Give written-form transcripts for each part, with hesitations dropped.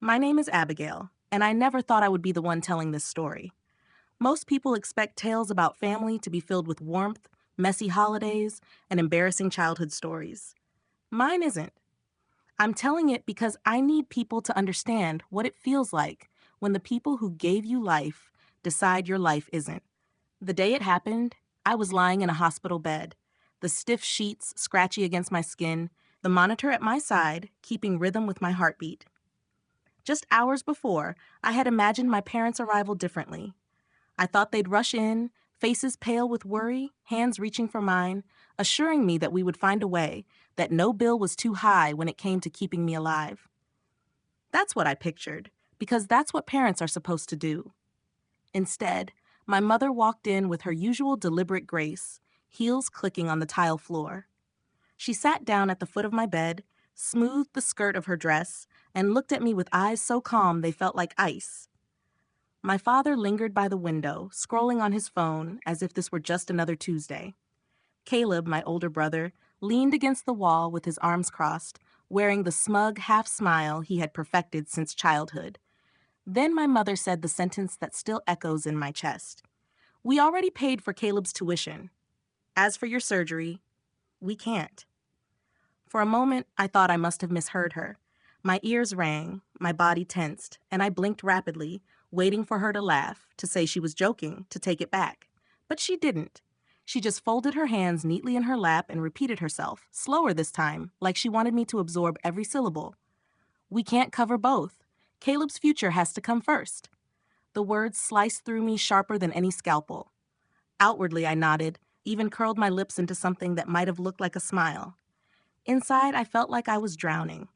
My name is Abigail, and I never thought I would be the one telling this story. Most people expect tales about family to be filled with warmth, messy holidays, and embarrassing childhood stories. Mine isn't. I'm telling it because I need people to understand what it feels like when the people who gave you life decide your life isn't. The day it happened, I was lying in a hospital bed, the stiff sheets scratchy against my skin, the monitor at my side keeping rhythm with my heartbeat. Just hours before, I had imagined my parents' arrival differently. I thought they'd rush in, faces pale with worry, hands reaching for mine, assuring me that we would find a way, that no bill was too high when it came to keeping me alive. That's what I pictured, because that's what parents are supposed to do. Instead, my mother walked in with her usual deliberate grace, heels clicking on the tile floor. She sat down at the foot of my bed, smoothed the skirt of her dress, and looked at me with eyes so calm they felt like ice. My father lingered by the window, scrolling on his phone as if this were just another Tuesday. Caleb, my older brother, leaned against the wall with his arms crossed, wearing the smug half-smile he had perfected since childhood. Then my mother said the sentence that still echoes in my chest. "We already paid for Caleb's tuition. As for your surgery, we can't." For a moment, I thought I must have misheard her. My ears rang, my body tensed, and I blinked rapidly, waiting for her to laugh, to say she was joking, to take it back. But she didn't. She just folded her hands neatly in her lap and repeated herself, slower this time, like she wanted me to absorb every syllable. "We can't cover both. Caleb's future has to come first." The words sliced through me sharper than any scalpel. Outwardly, I nodded, even curled my lips into something that might have looked like a smile. Inside, I felt like I was drowning.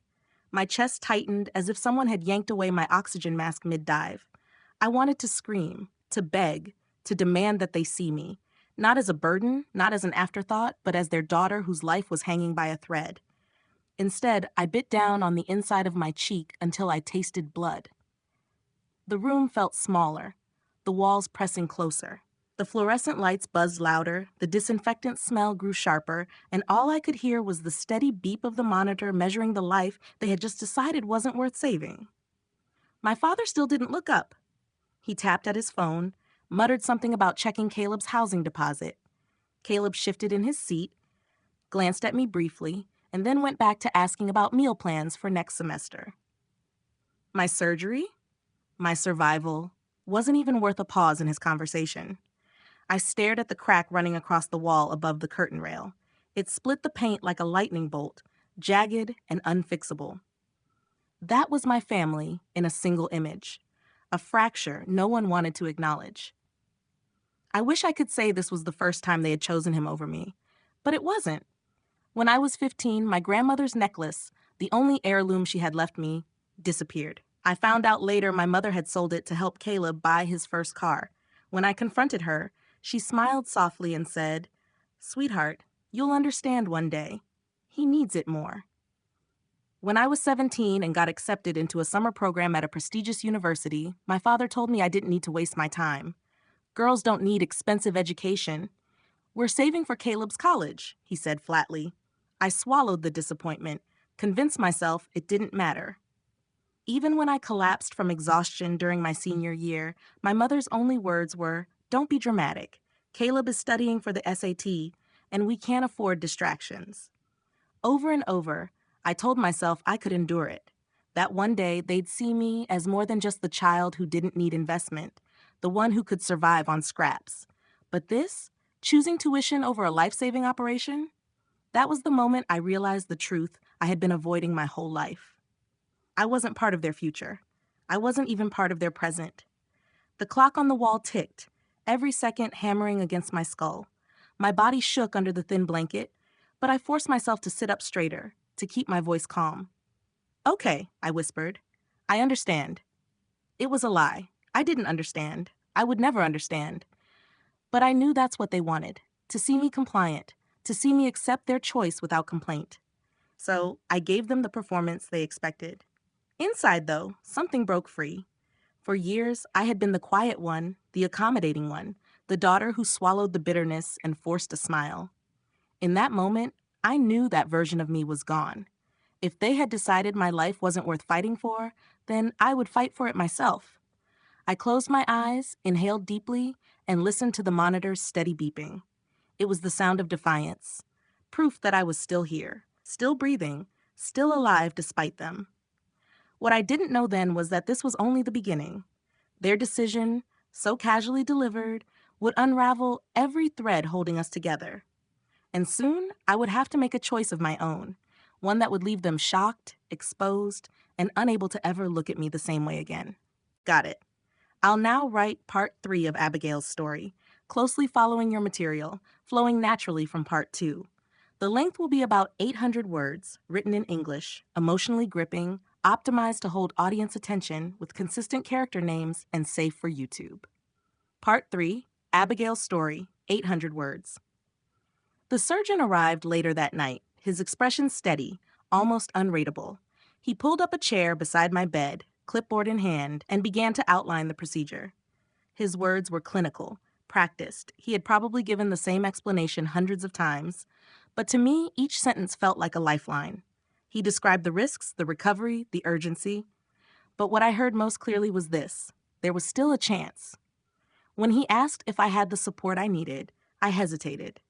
My chest tightened as if someone had yanked away my oxygen mask mid-dive. I wanted to scream, to beg, to demand that they see me, not as a burden, not as an afterthought, but as their daughter whose life was hanging by a thread. Instead, I bit down on the inside of my cheek until I tasted blood. The room felt smaller, the walls pressing closer. The fluorescent lights buzzed louder, the disinfectant smell grew sharper, and all I could hear was the steady beep of the monitor measuring the life they had just decided wasn't worth saving. My father still didn't look up. He tapped at his phone, muttered something about checking Caleb's housing deposit. Caleb shifted in his seat, glanced at me briefly, and then went back to asking about meal plans for next semester. My surgery, my survival, wasn't even worth a pause in his conversation. I stared at the crack running across the wall above the curtain rail. It split the paint like a lightning bolt, jagged and unfixable. That was my family in a single image, a fracture no one wanted to acknowledge. I wish I could say this was the first time they had chosen him over me, but it wasn't. When I was 15, my grandmother's necklace, the only heirloom she had left me, disappeared. I found out later my mother had sold it to help Caleb buy his first car. When I confronted her, she smiled softly and said, "Sweetheart, you'll understand one day. He needs it more." When I was 17 and got accepted into a summer program at a prestigious university, my father told me I didn't need to waste my time. "Girls don't need expensive education. We're saving for Caleb's college," he said flatly. I swallowed the disappointment, convinced myself it didn't matter. Even when I collapsed from exhaustion during my senior year, my mother's only words were, "Don't be dramatic. Caleb is studying for the SAT, and we can't afford distractions." Over and over, I told myself I could endure it, that one day they'd see me as more than just the child who didn't need investment, the one who could survive on scraps. But this, choosing tuition over a life-saving operation, that was the moment I realized the truth I had been avoiding my whole life. I wasn't part of their future. I wasn't even part of their present. The clock on the wall ticked, every second hammering against my skull. My body shook under the thin blanket, but I forced myself to sit up straighter, to keep my voice calm. "Okay," I whispered. "I understand." It was a lie. I didn't understand. I would never understand. But I knew that's what they wanted, to see me compliant, to see me accept their choice without complaint. So I gave them the performance they expected. Inside, though, something broke free. For years, I had been the quiet one, the accommodating one, the daughter who swallowed the bitterness and forced a smile. In that moment, I knew that version of me was gone. If they had decided my life wasn't worth fighting for, then I would fight for it myself. I closed my eyes, inhaled deeply, and listened to the monitor's steady beeping. It was the sound of defiance, proof that I was still here, still breathing, still alive despite them. What I didn't know then was that this was only the beginning. Their decision, so casually delivered, would unravel every thread holding us together. And soon, I would have to make a choice of my own, one that would leave them shocked, exposed, and unable to ever look at me the same way again. Got it. I'll now write part 3 of Abigail's story, closely following your material, flowing naturally from part 2. The length will be about 800 words, written in English, emotionally gripping, optimized to hold audience attention with consistent character names and safe for YouTube. Part 3, Abigail's story, 800 words. The surgeon arrived later that night, his expression steady, almost unreadable. He pulled up a chair beside my bed, clipboard in hand, and began to outline the procedure. His words were clinical, practiced. He had probably given the same explanation hundreds of times, but to me, each sentence felt like a lifeline. He described the risks, the recovery, the urgency. But what I heard most clearly was this: there was still a chance. When he asked if I had the support I needed, I hesitated.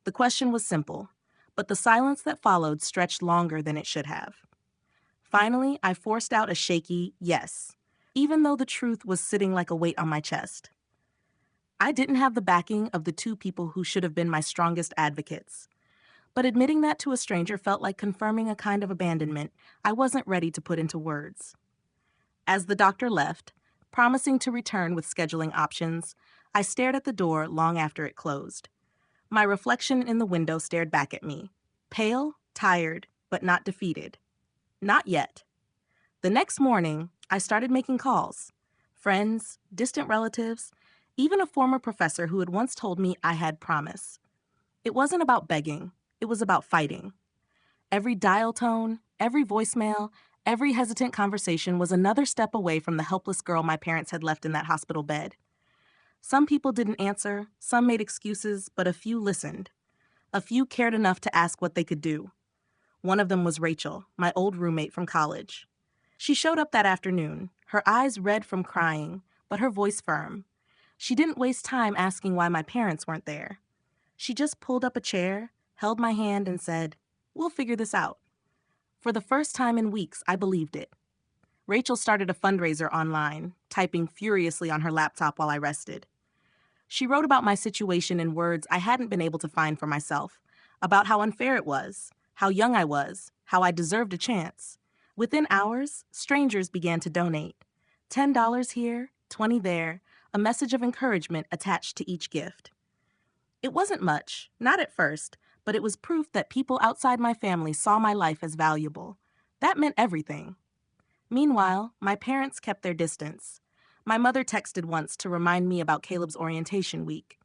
The question was simple, but the silence that followed stretched longer than it should have. Finally, I forced out a shaky yes, even though the truth was sitting like a weight on my chest. I didn't have the backing of the 2 people who should have been my strongest advocates. But admitting that to a stranger felt like confirming a kind of abandonment I wasn't ready to put into words. As the doctor left, promising to return with scheduling options, I stared at the door long after it closed. My reflection in the window stared back at me, pale, tired, but not defeated. Not yet. The next morning, I started making calls. Friends, distant relatives, even a former professor who had once told me I had promise. It wasn't about begging. It was about fighting. Every dial tone, every voicemail, every hesitant conversation was another step away from the helpless girl my parents had left in that hospital bed. Some people didn't answer, some made excuses, but a few listened. A few cared enough to ask what they could do. One of them was Rachel, my old roommate from college. She showed up that afternoon, her eyes red from crying, but her voice firm. She didn't waste time asking why my parents weren't there. She just pulled up a chair, held my hand, and said, "We'll figure this out." For the first time in weeks, I believed it. Rachel started a fundraiser online, typing furiously on her laptop while I rested. She wrote about my situation in words I hadn't been able to find for myself, about how unfair it was, how young I was, how I deserved a chance. Within hours, strangers began to donate. $10 here, $20 there, a message of encouragement attached to each gift. It wasn't much, not at first, but it was proof that people outside my family saw my life as valuable. That meant everything. Meanwhile, my parents kept their distance. My mother texted once to remind me about Caleb's orientation week.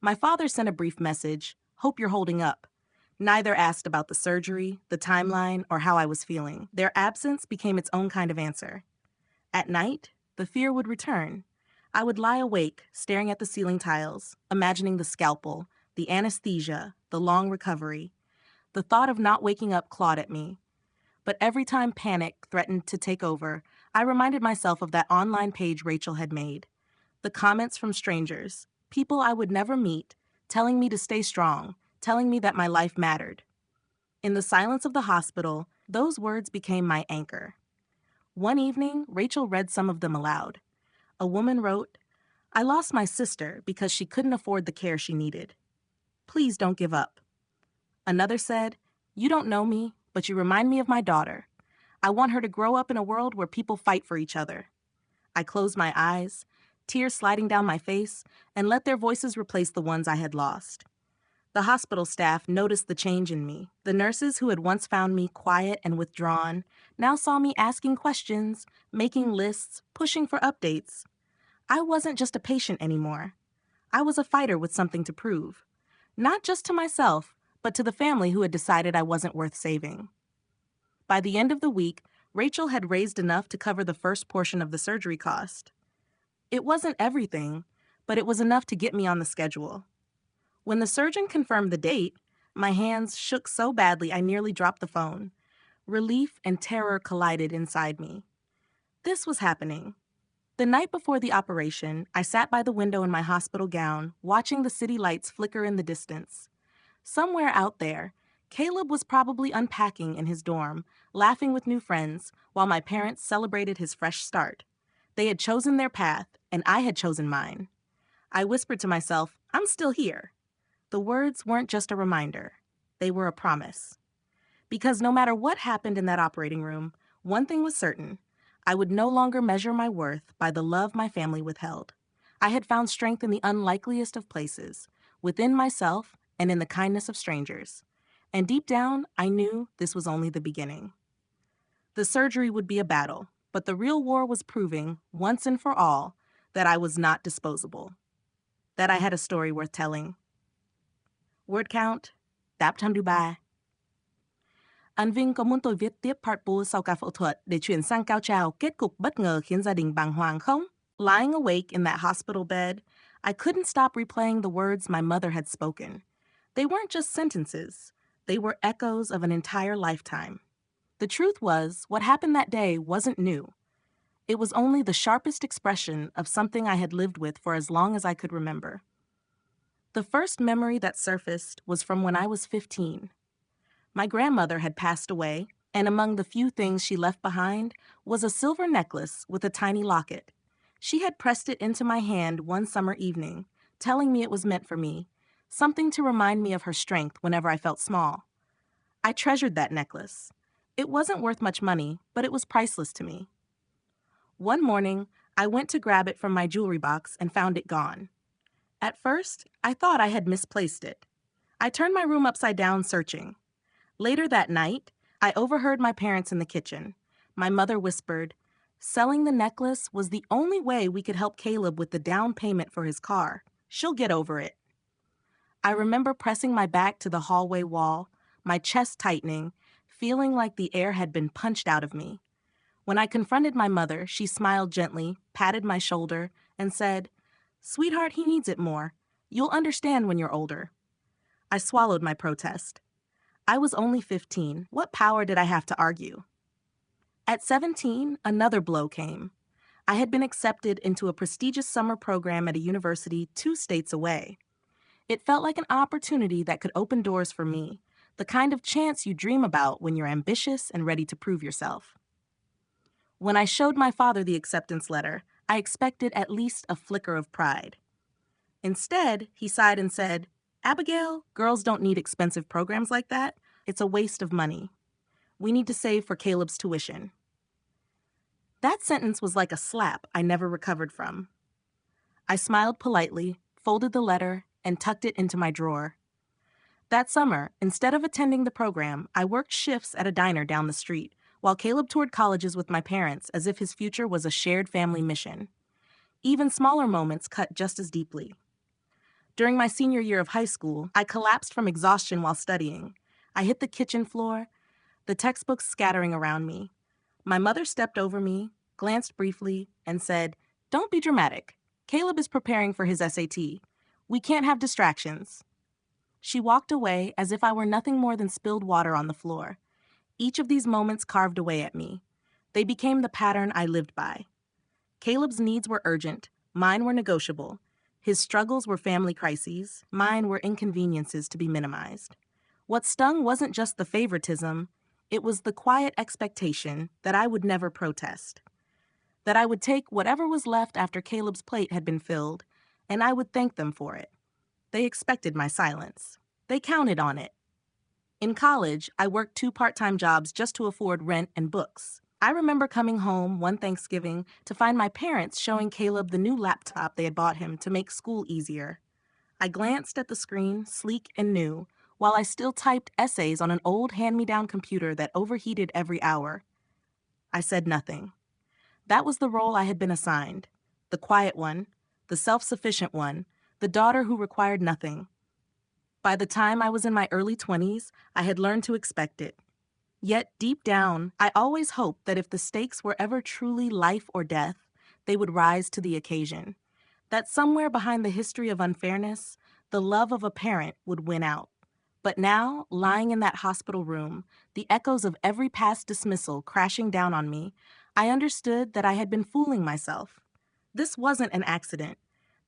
My father sent a brief message, "Hope you're holding up." Neither asked about the surgery, the timeline, or how I was feeling. Their absence became its own kind of answer. At night, the fear would return. I would lie awake, staring at the ceiling tiles, imagining the scalpel, the anesthesia, the long recovery. The thought of not waking up clawed at me. But every time panic threatened to take over, I reminded myself of that online page Rachel had made. The comments from strangers, people I would never meet, telling me to stay strong, telling me that my life mattered. In the silence of the hospital, those words became my anchor. One evening, Rachel read some of them aloud. A woman wrote, "I lost my sister because she couldn't afford the care she needed. Please don't give up." Another said, "You don't know me, but you remind me of my daughter. I want her to grow up in a world where people fight for each other." I closed my eyes, tears sliding down my face, and let their voices replace the ones I had lost. The hospital staff noticed the change in me. The nurses who had once found me quiet and withdrawn now saw me asking questions, making lists, pushing for updates. I wasn't just a patient anymore. I was a fighter with something to prove. Not just to myself, but to the family who had decided I wasn't worth saving. By the end of the week, Rachel had raised enough to cover the first portion of the surgery cost. It wasn't everything, but it was enough to get me on the schedule. When the surgeon confirmed the date, my hands shook so badly I nearly dropped the phone. Relief and terror collided inside me. This was happening. The night before the operation, I sat by the window in my hospital gown, watching the city lights flicker in the distance. Somewhere out there, Caleb was probably unpacking in his dorm, laughing with new friends, while my parents celebrated his fresh start. They had chosen their path, and I had chosen mine. I whispered to myself, I'm still here. The words weren't just a reminder. They were a promise. Because no matter what happened in that operating room, one thing was certain. I would no longer measure my worth by the love my family withheld. I had found strength in the unlikeliest of places, within myself and in the kindness of strangers. And deep down, I knew this was only the beginning. The surgery would be a battle, but the real war was proving, once and for all, that I was not disposable, that I had a story worth telling. Word count, Đáp Trăm Dubai. Anh Vinh có muốn tôi viết tiếp part 4 sau ca phẫu thuật để chuyển sang cao trào kết cục bất ngờ khiến gia đình bàng hoàng không? Lying awake in that hospital bed, I couldn't stop replaying the words my mother had spoken. They weren't just sentences. They were echoes of an entire lifetime. The truth was, what happened that day wasn't new. It was only the sharpest expression of something I had lived with for as long as I could remember. The first memory that surfaced was from when I was 15. My grandmother had passed away, and among the few things she left behind was a silver necklace with a tiny locket. She had pressed it into my hand one summer evening, telling me it was meant for me, something to remind me of her strength whenever I felt small. I treasured that necklace. It wasn't worth much money, but it was priceless to me. One morning, I went to grab it from my jewelry box and found it gone. At first, I thought I had misplaced it. I turned my room upside down searching. Later that night, I overheard my parents in the kitchen. My mother whispered, "Selling the necklace was the only way we could help Caleb with the down payment for his car. She'll get over it." I remember pressing my back to the hallway wall, my chest tightening, feeling like the air had been punched out of me. When I confronted my mother, she smiled gently, patted my shoulder, and said, "Sweetheart, he needs it more. You'll understand when you're older." I swallowed my protest. I was only 15. What power did I have to argue? At 17, another blow came. I had been accepted into a prestigious summer program at a university 2 states away. It felt like an opportunity that could open doors for me, the kind of chance you dream about when you're ambitious and ready to prove yourself. When I showed my father the acceptance letter, I expected at least a flicker of pride. Instead, he sighed and said, "Abigail, girls don't need expensive programs like that. It's a waste of money. We need to save for Caleb's tuition." That sentence was like a slap I never recovered from. I smiled politely, folded the letter, and tucked it into my drawer. That summer, instead of attending the program, I worked shifts at a diner down the street, while Caleb toured colleges with my parents as if his future was a shared family mission. Even smaller moments cut just as deeply. During my senior year of high school, I collapsed from exhaustion while studying. I hit the kitchen floor, the textbooks scattering around me. My mother stepped over me, glanced briefly, and said, "Don't be dramatic. Caleb is preparing for his SAT. We can't have distractions." She walked away as if I were nothing more than spilled water on the floor. Each of these moments carved away at me. They became the pattern I lived by. Caleb's needs were urgent, mine were negotiable. His struggles were family crises, mine were inconveniences to be minimized. What stung wasn't just the favoritism, it was the quiet expectation that I would never protest. That I would take whatever was left after Caleb's plate had been filled, and I would thank them for it. They expected my silence. They counted on it. In college, I worked 2 part-time jobs just to afford rent and books. I remember coming home one Thanksgiving to find my parents showing Caleb the new laptop they had bought him to make school easier. I glanced at the screen, sleek and new, while I still typed essays on an old hand-me-down computer that overheated every hour. I said nothing. That was the role I had been assigned. The quiet one, the self-sufficient one, the daughter who required nothing. By the time I was in my early 20s, I had learned to expect it. Yet, deep down, I always hoped that if the stakes were ever truly life or death, they would rise to the occasion. That somewhere behind the history of unfairness, the love of a parent would win out. But now, lying in that hospital room, the echoes of every past dismissal crashing down on me, I understood that I had been fooling myself. This wasn't an accident.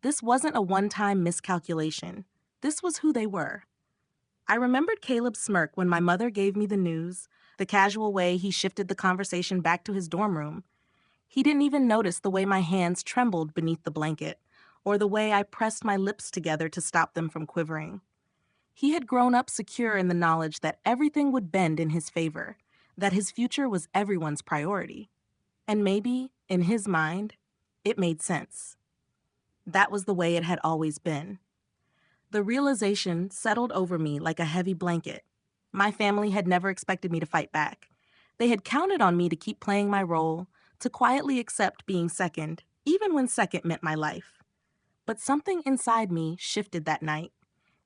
This wasn't a one-time miscalculation. This was who they were. I remembered Caleb's smirk when my mother gave me the news, the casual way he shifted the conversation back to his dorm room. He didn't even notice the way my hands trembled beneath the blanket, or the way I pressed my lips together to stop them from quivering. He had grown up secure in the knowledge that everything would bend in his favor, that his future was everyone's priority. And maybe, in his mind, it made sense. That was the way it had always been. The realization settled over me like a heavy blanket. My family had never expected me to fight back. They had counted on me to keep playing my role, to quietly accept being second, even when second meant my life. But something inside me shifted that night.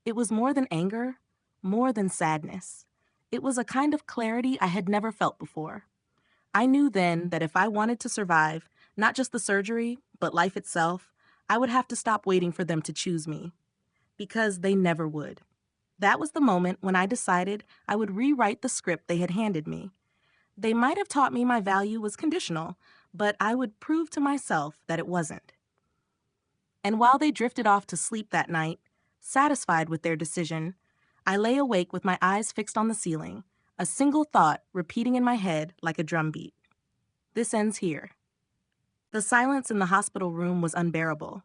It was more than anger, more than sadness. It was a kind of clarity I had never felt before. I knew then that if I wanted to survive, not just the surgery, but life itself, I would have to stop waiting for them to choose me. Because they never would. That was the moment when I decided I would rewrite the script they had handed me. They might have taught me my value was conditional, but I would prove to myself that it wasn't. And while they drifted off to sleep that night, satisfied with their decision, I lay awake with my eyes fixed on the ceiling, a single thought repeating in my head like a drumbeat. This ends here. The silence in the hospital room was unbearable.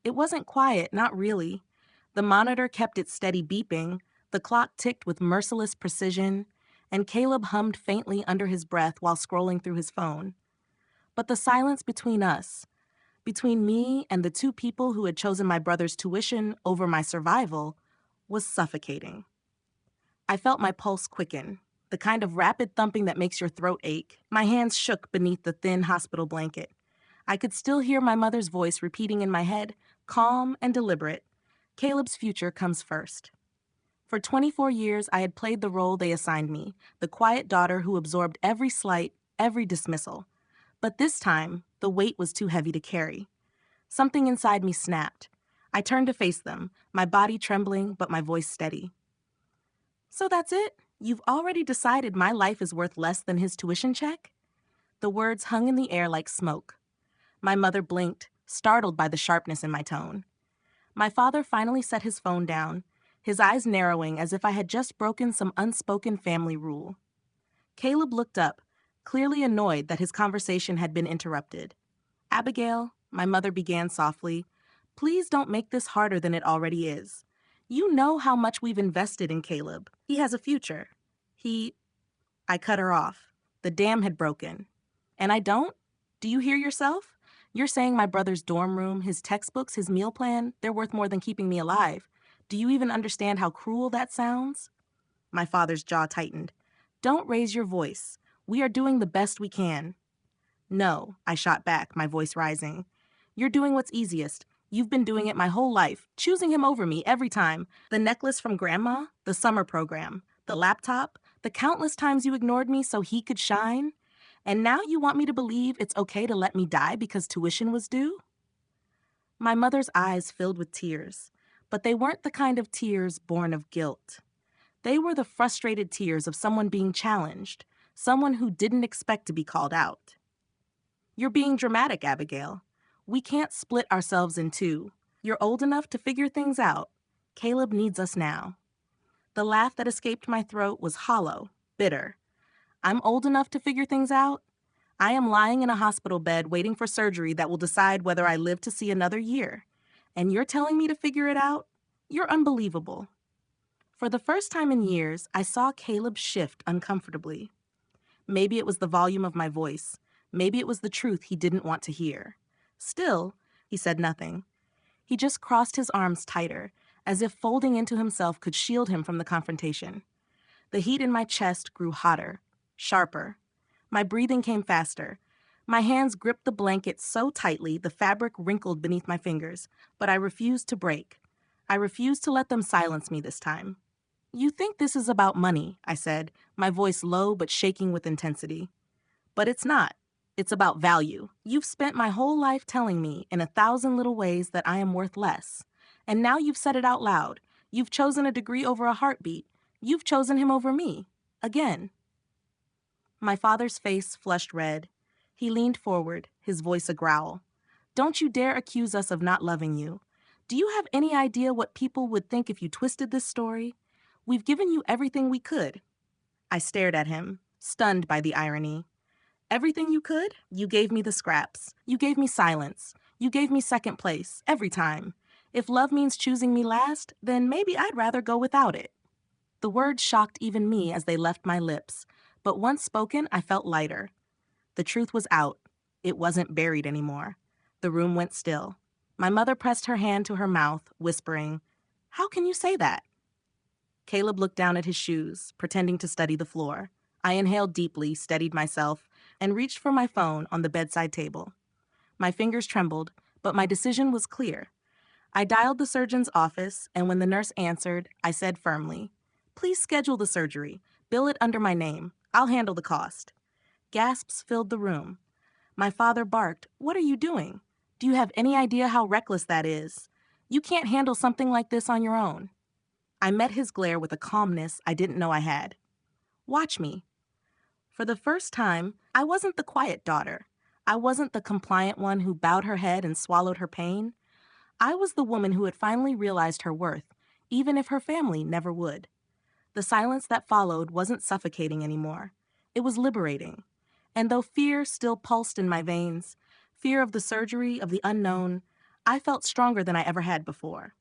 It wasn't quiet, not really. The monitor kept its steady beeping, the clock ticked with merciless precision, and Caleb hummed faintly under his breath while scrolling through his phone. But the silence between us, between me and the two people who had chosen my brother's tuition over my survival, was suffocating. I felt my pulse quicken, the kind of rapid thumping that makes your throat ache. My hands shook beneath the thin hospital blanket. I could still hear my mother's voice repeating in my head, calm and deliberate, "Caleb's future comes first." For 24 years, I had played the role they assigned me, the quiet daughter who absorbed every slight, every dismissal. But this time, the weight was too heavy to carry. Something inside me snapped. I turned to face them, my body trembling but my voice steady. "So that's it? You've already decided my life is worth less than his tuition check?" The words hung in the air like smoke. My mother blinked, startled by the sharpness in my tone. My father finally set his phone down, his eyes narrowing as if I had just broken some unspoken family rule. Caleb looked up, clearly annoyed that his conversation had been interrupted. "Abigail," my mother began softly, "please don't make this harder than it already is. You know how much we've invested in Caleb. He has a future. I cut her off. The dam had broken. "And I don't? Do you hear yourself? You're saying my brother's dorm room, his textbooks, his meal plan, they're worth more than keeping me alive. Do you even understand how cruel that sounds?" My father's jaw tightened. "Don't raise your voice. We are doing the best we can." "No," I shot back, my voice rising. "You're doing what's easiest. You've been doing it my whole life, choosing him over me every time. The necklace from Grandma, the summer program, the laptop, the countless times you ignored me so he could shine. And now you want me to believe it's okay to let me die because tuition was due?" My mother's eyes filled with tears, but they weren't the kind of tears born of guilt. They were the frustrated tears of someone being challenged, someone who didn't expect to be called out. "You're being dramatic, Abigail. We can't split ourselves in two. You're old enough to figure things out. Caleb needs us now." The laugh that escaped my throat was hollow, bitter. "I'm old enough to figure things out? I am lying in a hospital bed waiting for surgery that will decide whether I live to see another year. And you're telling me to figure it out? You're unbelievable." For the first time in years, I saw Caleb shift uncomfortably. Maybe it was the volume of my voice. Maybe it was the truth he didn't want to hear. Still, he said nothing. He just crossed his arms tighter, as if folding into himself could shield him from the confrontation. The heat in my chest grew hotter, sharper. My breathing came faster. My hands gripped the blanket so tightly the fabric wrinkled beneath my fingers, but I refused to break. I refused to let them silence me this time. "You think this is about money," I said, my voice low but shaking with intensity. "But it's not. It's about value. You've spent my whole life telling me in 1,000 little ways that I am worth less. And now you've said it out loud. You've chosen a degree over a heartbeat. You've chosen him over me. Again. My father's face flushed red. He leaned forward, his voice a growl. Don't you dare accuse us of not loving you. Do you have any idea what people would think if you twisted this story? We've given you everything we could. I stared at him, stunned by the irony. Everything you could? You gave me the scraps. You gave me silence. You gave me second place, every time. If love means choosing me last, then maybe I'd rather go without it. The words shocked even me as they left my lips, but once spoken, I felt lighter. The truth was out. It wasn't buried anymore. The room went still. My mother pressed her hand to her mouth, whispering, "How can you say that?" Caleb looked down at his shoes, pretending to study the floor. I inhaled deeply, steadied myself, and reached for my phone on the bedside table. My fingers trembled, but my decision was clear. I dialed the surgeon's office, and when the nurse answered, I said firmly, "Please schedule the surgery. Bill it under my name. I'll handle the cost." Gasps filled the room. My father barked, "What are you doing? Do you have any idea how reckless that is? You can't handle something like this on your own." I met his glare with a calmness I didn't know I had. "Watch me." For the first time, I wasn't the quiet daughter. I wasn't the compliant one who bowed her head and swallowed her pain. I was the woman who had finally realized her worth, even if her family never would. The silence that followed wasn't suffocating anymore. It was liberating. And though fear still pulsed in my veins, fear of the surgery, of the unknown, I felt stronger than I ever had before.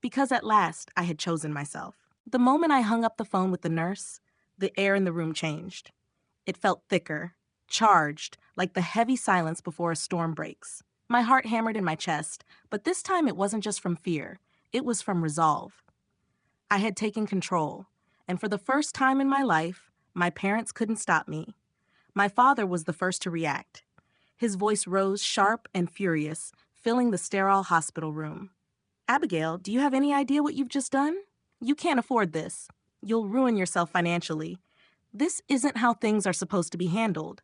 Because at last, I had chosen myself. The moment I hung up the phone with the nurse, the air in the room changed. It felt thicker, charged, like the heavy silence before a storm breaks. My heart hammered in my chest, but this time it wasn't just from fear. It was from resolve. I had taken control, and for the first time in my life, my parents couldn't stop me. My father was the first to react. His voice rose sharp and furious, filling the sterile hospital room. "Abigail, do you have any idea what you've just done? You can't afford this. You'll ruin yourself financially. This isn't how things are supposed to be handled."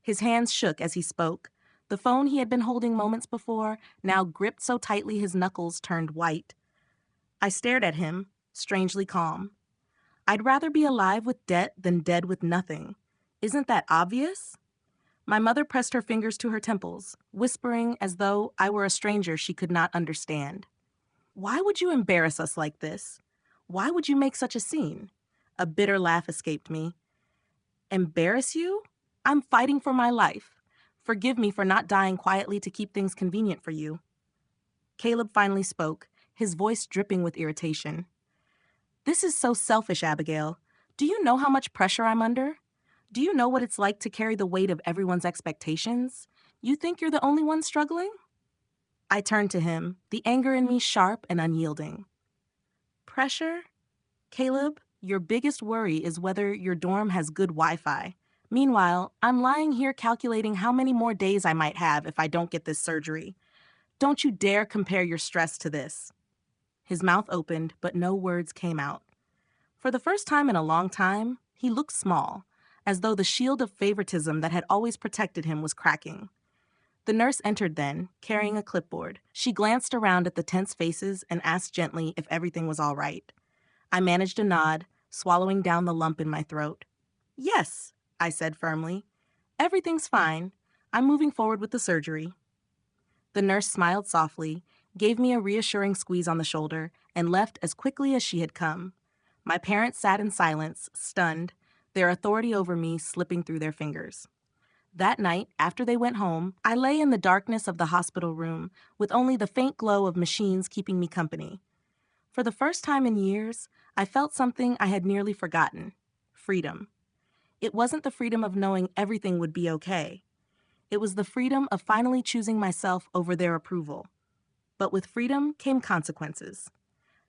His hands shook as he spoke. The phone he had been holding moments before now gripped so tightly his knuckles turned white. I stared at him, strangely calm. I'd rather be alive with debt than dead with nothing. Isn't that obvious? My mother pressed her fingers to her temples, whispering as though I were a stranger she could not understand. "Why would you embarrass us like this? Why would you make such a scene?" A bitter laugh escaped me. "Embarrass you? I'm fighting for my life. Forgive me for not dying quietly to keep things convenient for you." Caleb finally spoke, his voice dripping with irritation. "This is so selfish, Abigail. Do you know how much pressure I'm under? Do you know what it's like to carry the weight of everyone's expectations? You think you're the only one struggling?" I turned to him, the anger in me sharp and unyielding. "Pressure? Caleb, your biggest worry is whether your dorm has good Wi-Fi. Meanwhile, I'm lying here calculating how many more days I might have if I don't get this surgery. Don't you dare compare your stress to this." His mouth opened, but no words came out. For the first time in a long time, he looked small, as though the shield of favoritism that had always protected him was cracking. The nurse entered then, carrying a clipboard. She glanced around at the tense faces and asked gently if everything was all right. I managed a nod, swallowing down the lump in my throat. "Yes," I said firmly. "Everything's fine. I'm moving forward with the surgery." The nurse smiled softly, gave me a reassuring squeeze on the shoulder, and left as quickly as she had come. My parents sat in silence, stunned, their authority over me slipping through their fingers. That night, after they went home, I lay in the darkness of the hospital room, with only the faint glow of machines keeping me company. For the first time in years, I felt something I had nearly forgotten: freedom. It wasn't the freedom of knowing everything would be okay. It was the freedom of finally choosing myself over their approval. But with freedom came consequences.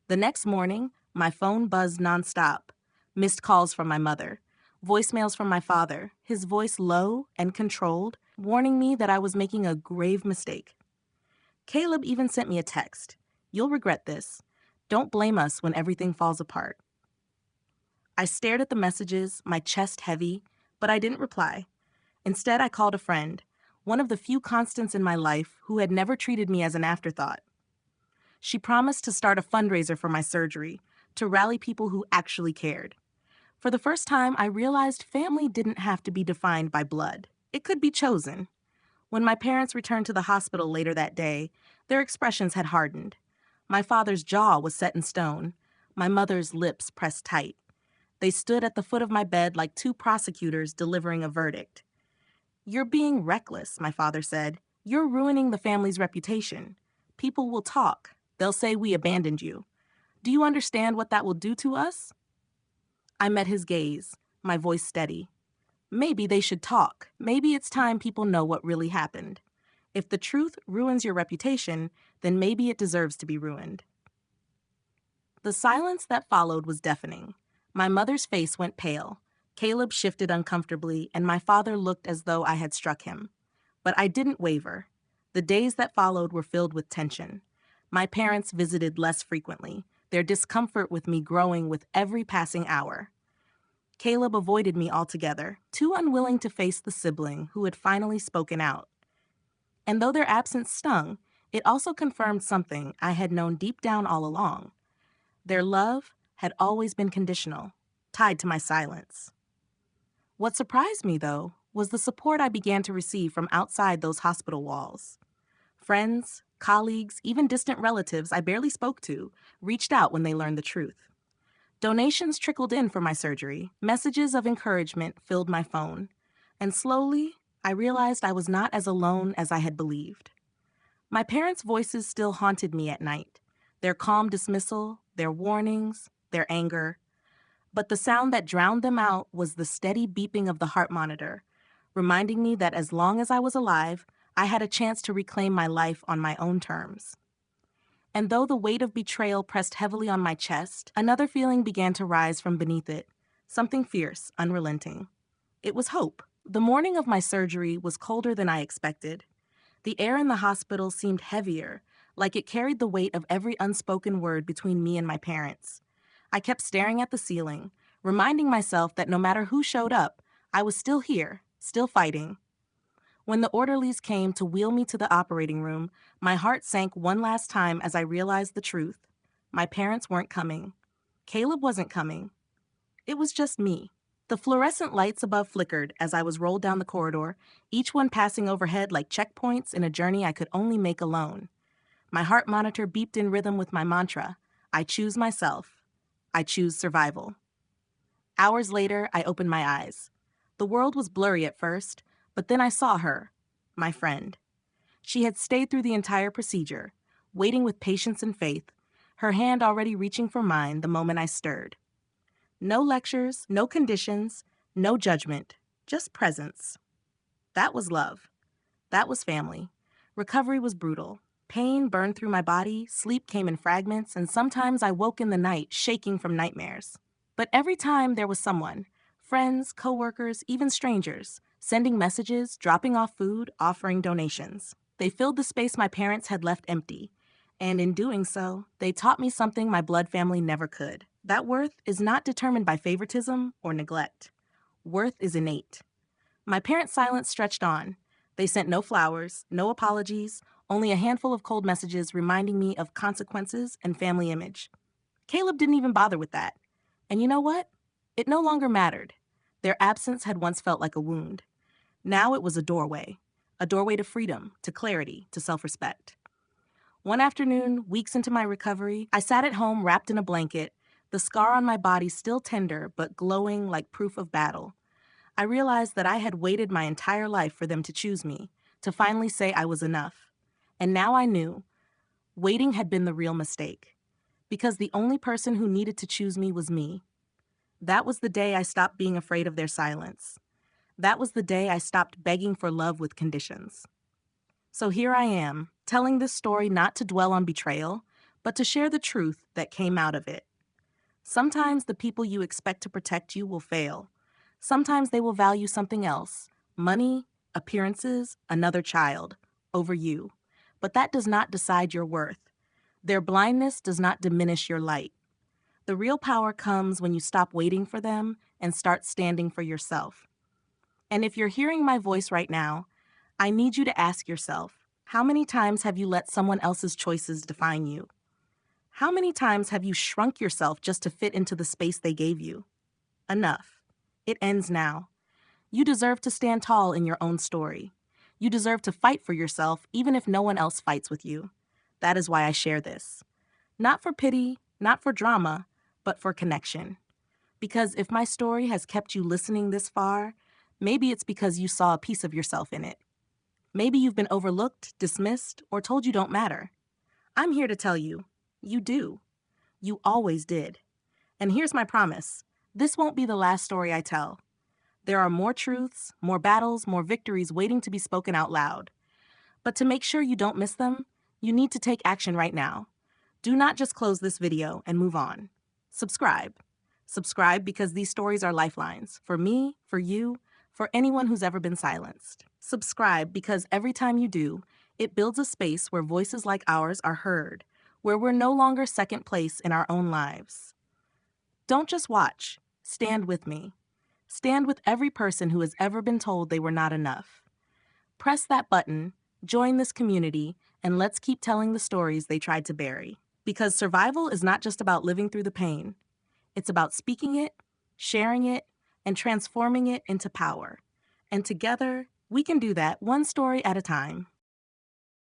The next morning, my phone buzzed nonstop. Missed calls from my mother, voicemails from my father, his voice low and controlled, warning me that I was making a grave mistake. Caleb even sent me a text. "You'll regret this. Don't blame us when everything falls apart." I stared at the messages, my chest heavy, but I didn't reply. Instead, I called a friend, one of the few constants in my life who had never treated me as an afterthought. She promised to start a fundraiser for my surgery, to rally people who actually cared. For the first time, I realized family didn't have to be defined by blood. It could be chosen. When my parents returned to the hospital later that day, their expressions had hardened. My father's jaw was set in stone. My mother's lips pressed tight. They stood at the foot of my bed like two prosecutors delivering a verdict. "You're being reckless," my father said. "You're ruining the family's reputation. People will talk. They'll say we abandoned you. Do you understand what that will do to us?" I met his gaze, my voice steady. "Maybe they should talk. Maybe it's time people know what really happened. If the truth ruins your reputation, then maybe it deserves to be ruined." The silence that followed was deafening. My mother's face went pale. Caleb shifted uncomfortably, and my father looked as though I had struck him. But I didn't waver. The days that followed were filled with tension. My parents visited less frequently, their discomfort with me growing with every passing hour. Caleb avoided me altogether, too unwilling to face the sibling who had finally spoken out. And though their absence stung, it also confirmed something I had known deep down all along. Their love had always been conditional, tied to my silence. What surprised me, though, was the support I began to receive from outside those hospital walls. Friends, colleagues, even distant relatives I barely spoke to reached out when they learned the truth. Donations trickled in for my surgery. Messages of encouragement filled my phone. And slowly, I realized I was not as alone as I had believed. My parents' voices still haunted me at night. Their calm dismissal, their warnings, their anger. But the sound that drowned them out was the steady beeping of the heart monitor, reminding me that as long as I was alive, I had a chance to reclaim my life on my own terms. And though the weight of betrayal pressed heavily on my chest, another feeling began to rise from beneath it, something fierce, unrelenting. It was hope. The morning of my surgery was colder than I expected. The air in the hospital seemed heavier, like it carried the weight of every unspoken word between me and my parents. I kept staring at the ceiling, reminding myself that no matter who showed up, I was still here, still fighting. When the orderlies came to wheel me to the operating room, my heart sank one last time as I realized the truth. My parents weren't coming. Caleb wasn't coming. It was just me. The fluorescent lights above flickered as I was rolled down the corridor, each one passing overhead like checkpoints in a journey I could only make alone. My heart monitor beeped in rhythm with my mantra, "I choose myself. I choose survival." Hours later, I opened my eyes. The world was blurry at first, but then I saw her, my friend. She had stayed through the entire procedure, waiting with patience and faith, her hand already reaching for mine the moment I stirred. No lectures, no conditions, no judgment, just presence. That was love. That was family. Recovery was brutal. Pain burned through my body, sleep came in fragments, and sometimes I woke in the night shaking from nightmares. But every time there was someone, friends, coworkers, even strangers, sending messages, dropping off food, offering donations. They filled the space my parents had left empty. And in doing so, they taught me something my blood family never could. That worth is not determined by favoritism or neglect. Worth is innate. My parents' silence stretched on. They sent no flowers, no apologies, only a handful of cold messages reminding me of consequences and family image. Caleb didn't even bother with that. And you know what? It no longer mattered. Their absence had once felt like a wound. Now it was a doorway to freedom, to clarity, to self-respect. One afternoon, weeks into my recovery, I sat at home wrapped in a blanket, the scar on my body still tender but glowing like proof of battle. I realized that I had waited my entire life for them to choose me, to finally say I was enough. And now I knew. Waiting had been the real mistake. Because the only person who needed to choose me was me. That was the day I stopped being afraid of their silence. That was the day I stopped begging for love with conditions. So here I am, telling this story not to dwell on betrayal, but to share the truth that came out of it. Sometimes the people you expect to protect you will fail. Sometimes they will value something else, money, appearances, another child, over you. But that does not decide your worth. Their blindness does not diminish your light. The real power comes when you stop waiting for them and start standing for yourself. And if you're hearing my voice right now, I need you to ask yourself, how many times have you let someone else's choices define you? How many times have you shrunk yourself just to fit into the space they gave you? Enough. It ends now. You deserve to stand tall in your own story. You deserve to fight for yourself even if no one else fights with you. That is why I share this. Not for pity, not for drama, but for connection. Because if my story has kept you listening this far, maybe it's because you saw a piece of yourself in it. Maybe you've been overlooked, dismissed, or told you don't matter. I'm here to tell you, you do. You always did. And here's my promise. This won't be the last story I tell. There are more truths, more battles, more victories waiting to be spoken out loud. But to make sure you don't miss them, you need to take action right now. Do not just close this video and move on. Subscribe. Subscribe because these stories are lifelines for me, for you, for anyone who's ever been silenced. Subscribe because every time you do, it builds a space where voices like ours are heard, where we're no longer second place in our own lives. Don't just watch. Stand with me. Stand with every person who has ever been told they were not enough. Press that button, join this community, and let's keep telling the stories they tried to bury. Because survival is not just about living through the pain. It's about speaking it, sharing it, and transforming it into power. And together, we can do that one story at a time.